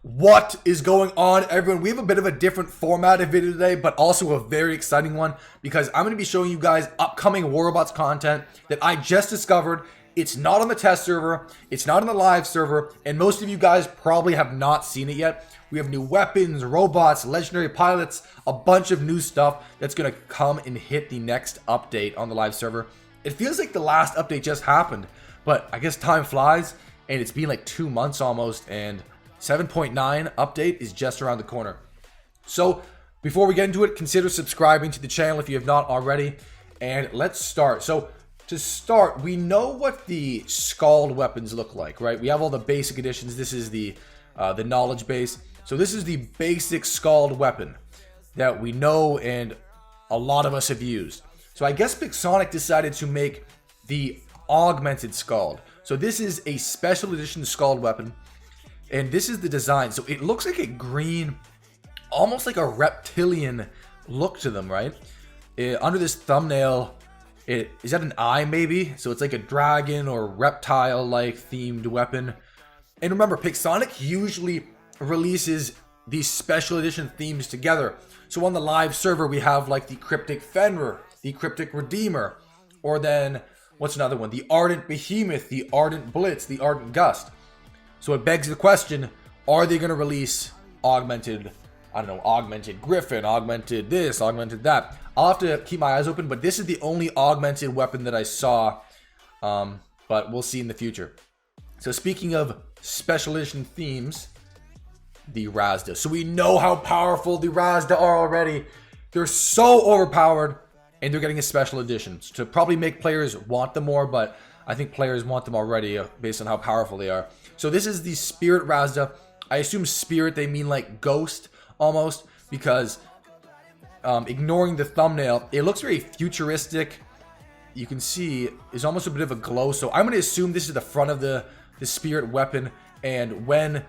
What is going on, everyone? We have a bit of a different formatted video today, but also a very exciting one because I'm going to be showing you guys upcoming War Robots content that I just discovered. It's not on the test server, it's not on the live server, and most of you guys probably have not seen it yet. We have new weapons, robots, legendary pilots, a bunch of new stuff that's going to come and hit the next update on the live server. It feels like the last update just happened, but I guess time flies, and it's been like 2 months almost, and 7.9 update is just around the corner. So before we get into it, consider subscribing to the channel if you have not already, and let's start. So to start, we know what the Scald weapons look like, right? We have all the basic editions. This is the knowledge base. So this is the basic Scald weapon that we know and a lot of us have used. So I guess Pixonic decided to make the augmented Scald. So this is a special edition Scald weapon, and this is the design. So it looks like a green, almost like a reptilian look to them, right? Under this thumbnail, is that an eye maybe? So it's like a dragon or reptile-like themed weapon. And remember, Pixonic usually releases these special edition themes together. So on the live server, we have like the Cryptic Fenrir, the Cryptic Redeemer, or then, what's another one? The Ardent Behemoth, the Ardent Blitz, the Ardent Gust. So it begs the question, are they going to release augmented, I don't know, augmented Griffin, augmented this, augmented that? I'll have to keep my eyes open, but this is the only augmented weapon that I saw, but we'll see in the future. So speaking of special edition themes, the Razda. So we know how powerful the Razda are already. They're so overpowered, and they're getting a special edition to probably make players want them more, but I think players want them already based on how powerful they are. So this is the Spirit Razda. I assume Spirit, they mean like ghost almost, because ignoring the thumbnail, it looks very futuristic. You can see it's almost a bit of a glow. So I'm going to assume this is the front of the Spirit weapon, and when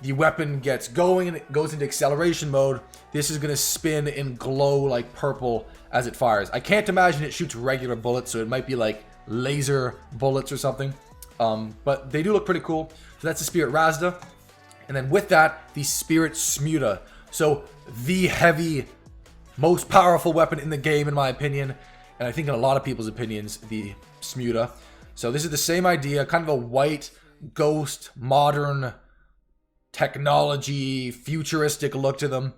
the weapon gets going and it goes into acceleration mode, this is going to spin and glow like purple as it fires. I can't imagine it shoots regular bullets, so it might be like laser bullets or something. But they do look pretty cool. So that's the Spirit Razda. And then with that, the Spirit SMUTA. So the heavy, most powerful weapon in the game, in my opinion. And I think in a lot of people's opinions, the SMUTA. So this is the same idea, kind of a white, ghost, modern technology, futuristic look to them.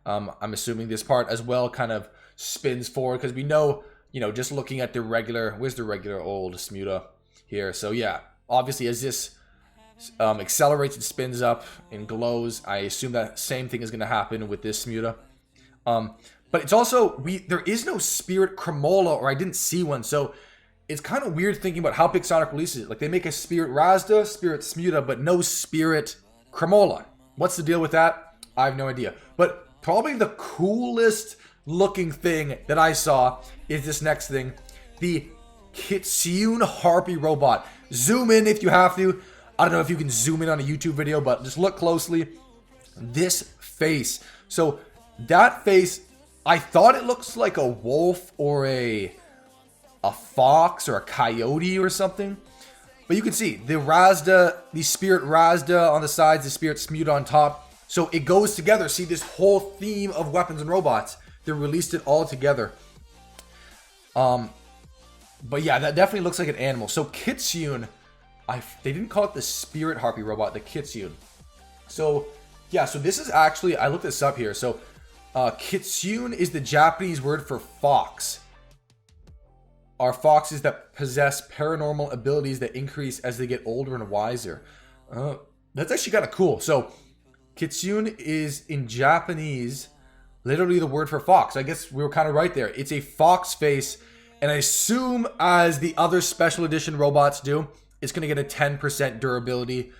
I'm assuming this part as well kind of spins forward, because we know, you know, just looking at the regular, where's the regular old SMUTA here? So yeah, obviously as this accelerates and spins up and glows, I assume that same thing is going to happen with this SMUTA. But it's also, there is no Spirit Cremola, or I didn't see one, so it's kind of weird thinking about how Pixonic releases it. Like, they make a Spirit Razda, Spirit SMUTA, but no Spirit Cremola. What's the deal with that? I have no idea. But probably the coolest looking thing that I saw is this next thing. The Kitsune Harpy robot. Zoom in if you have to. I don't know if you can zoom in on a YouTube video, but just look closely. This face. So that face, I thought it looks like a wolf or a fox or a coyote or something. But you can see the Razda, the Spirit Razda on the sides, the Spirit SMUTA on top. So it goes together. See this whole theme of weapons and robots. They released it all together. But yeah, that definitely looks like an animal. So Kitsune, they didn't call it the Spirit Harpy robot, the Kitsune. So yeah, so this is actually, I looked this up here. So Kitsune is the Japanese word for fox. Are foxes that possess paranormal abilities that increase as they get older and wiser. That's actually kind of cool. So Kitsune is in Japanese literally the word for fox. I guess we were kind of right there. It's a fox face, and I assume as the other special edition robots do, it's going to get a 10% durability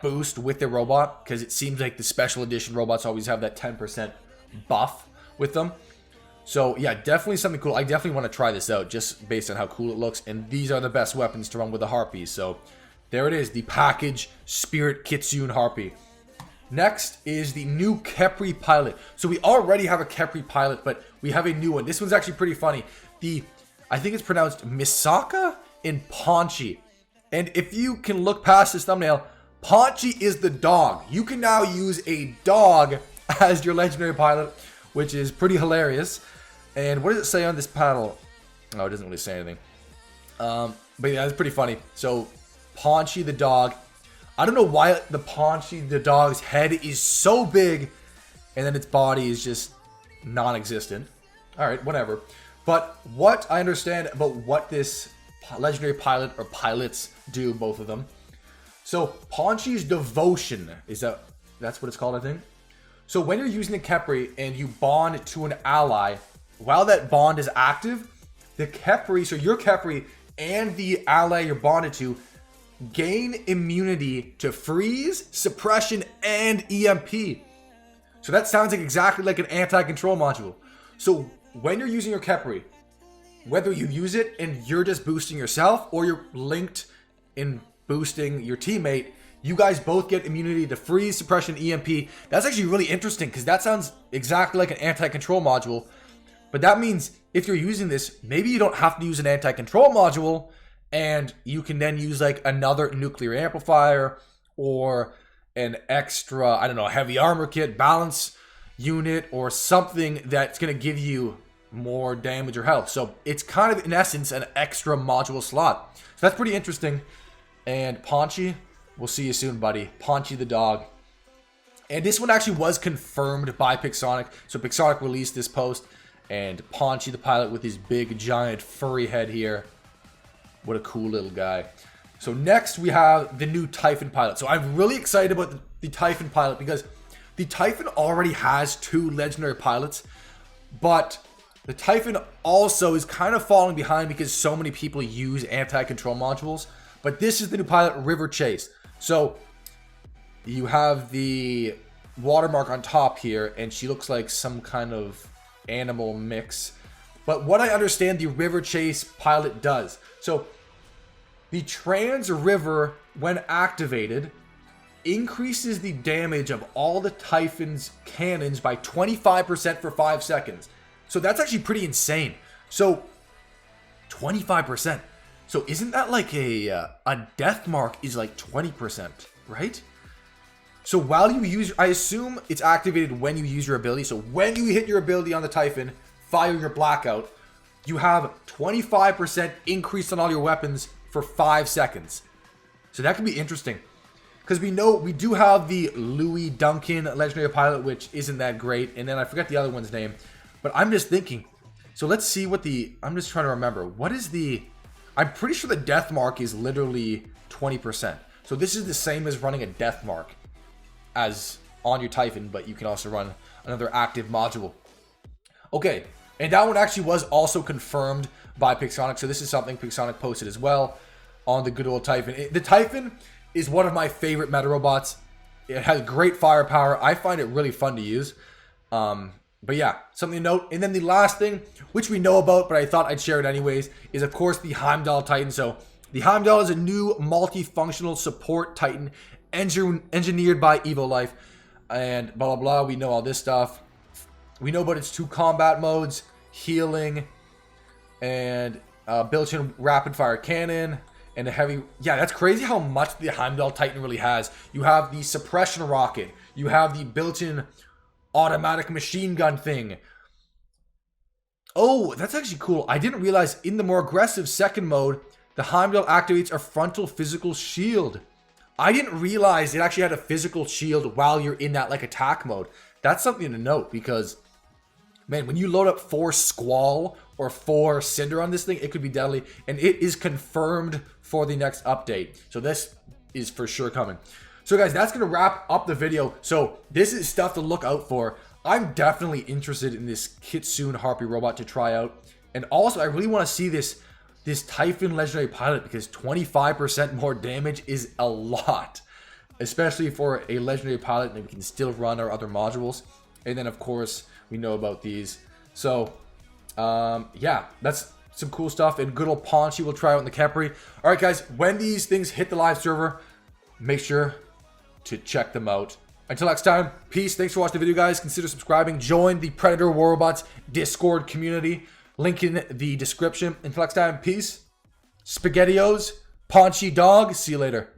boost with the robot, because it seems like the special edition robots always have that 10% buff with them. So yeah, definitely something cool. I definitely want to try this out just based on how cool it looks. And these are the best weapons to run with the Harpies. So there it is, the package Spirit Kitsune Harpy. Next is the new Khepri pilot. So we already have a Khepri pilot, but we have a new one. This one's actually pretty funny. I think it's pronounced Misaka and Ponchi. And if you can look past this thumbnail, Paunchy is the dog. You can now use a dog as your legendary pilot, which is pretty hilarious. And what does it say on this panel? Oh, it doesn't really say anything. But yeah, it's pretty funny. So, Paunchy the dog. I don't know why the Paunchy the dog's head is so big and then its body is just non-existent. Alright, whatever. But what I understand about what this legendary pilot or pilots do, both of them. So, Paunchy's devotion, that's what it's called, I think. So, when you're using the Khepri and you bond to an ally, while that bond is active, the Khepri, so your Khepri and the ally you're bonded to, gain immunity to freeze, suppression, and EMP. So that sounds like exactly like an anti-control module. So when you're using your Khepri, whether you use it and you're just boosting yourself or you're linked in boosting your teammate, you guys both get immunity to freeze, suppression, EMP. That's actually really interesting because that sounds exactly like an anti-control module. But that means if you're using this, maybe you don't have to use an anti-control module and you can then use like another nuclear amplifier or an extra, I don't know, heavy armor kit, balance unit, or something that's going to give you more damage or health. So it's kind of, in essence, an extra module slot. So that's pretty interesting. And Paunchy, we'll see you soon, buddy. Paunchy the dog. And this one actually was confirmed by Pixonic. So Pixonic released this post. And Paunchy the pilot with his big, giant, furry head here. What a cool little guy. So next we have the new Typhon pilot. So I'm really excited about the Typhon pilot because the Typhon already has 2 legendary pilots. But the Typhon also is kind of falling behind because so many people use anti-control modules. But this is the new pilot, River Chase. So you have the watermark on top here, and she looks like some kind of animal mix. But what I understand the River Chase pilot does. So the Trans River, when activated, increases the damage of all the Typhon's cannons by 25% for 5 seconds. So that's actually pretty insane. So 25%. So isn't that like a death mark is like 20%, right? So while you use, I assume it's activated when you use your ability. So when you hit your ability on the Typhon, fire your blackout, you have 25% increase on all your weapons for 5 seconds. So that could be interesting. Because we know we do have the Louis Duncan legendary pilot, which isn't that great. And then I forget the other one's name. But I'm just thinking. So let's see what I'm just trying to remember. What is I'm pretty sure the death mark is literally 20%. So this is the same as running a death mark as on your Typhon, but you can also run another active module. Okay, and that one actually was also confirmed by Pixonic. So this is something Pixonic posted as well on the good old Typhon. The Typhon is one of my favorite meta robots. It has great firepower. I find it really fun to use. But yeah, something to note. And then the last thing, which we know about, but I thought I'd share it anyways, is of course the Heimdall Titan. So the Heimdall is a new multifunctional support Titan engineered by EvoLife. And blah, blah, blah. We know all this stuff. We know about its 2 combat modes, healing, and built-in rapid-fire cannon, and a heavy... Yeah, that's crazy how much the Heimdall Titan really has. You have the suppression rocket. You have the built-in automatic machine gun thing. Oh, that's actually cool. I didn't realize in the more aggressive second mode, the Heimdall activates a frontal physical shield. I didn't realize it actually had a physical shield while you're in that like attack mode. That's something to note because, man, when you load up 4 Squall or 4 Cinder on this thing, it could be deadly. And it is confirmed for the next update. So this is for sure coming. So guys, that's going to wrap up the video. So this is stuff to look out for. I'm definitely interested in this Kitsune Harpy robot to try out. And also, I really want to see this Typhon legendary pilot because 25% more damage is a lot. Especially for a legendary pilot that we can still run our other modules. And then, of course, we know about these. So, yeah, that's some cool stuff. And good old Paunchy will try out in the Khepri. All right, guys, when these things hit the live server, make sure to check them out. Until next time, peace. Thanks for watching the video, guys. Consider subscribing. Join the Predator War Robots Discord community. Link in the description. Until next time, peace. SpaghettiOs. Paunchy dog. See you later.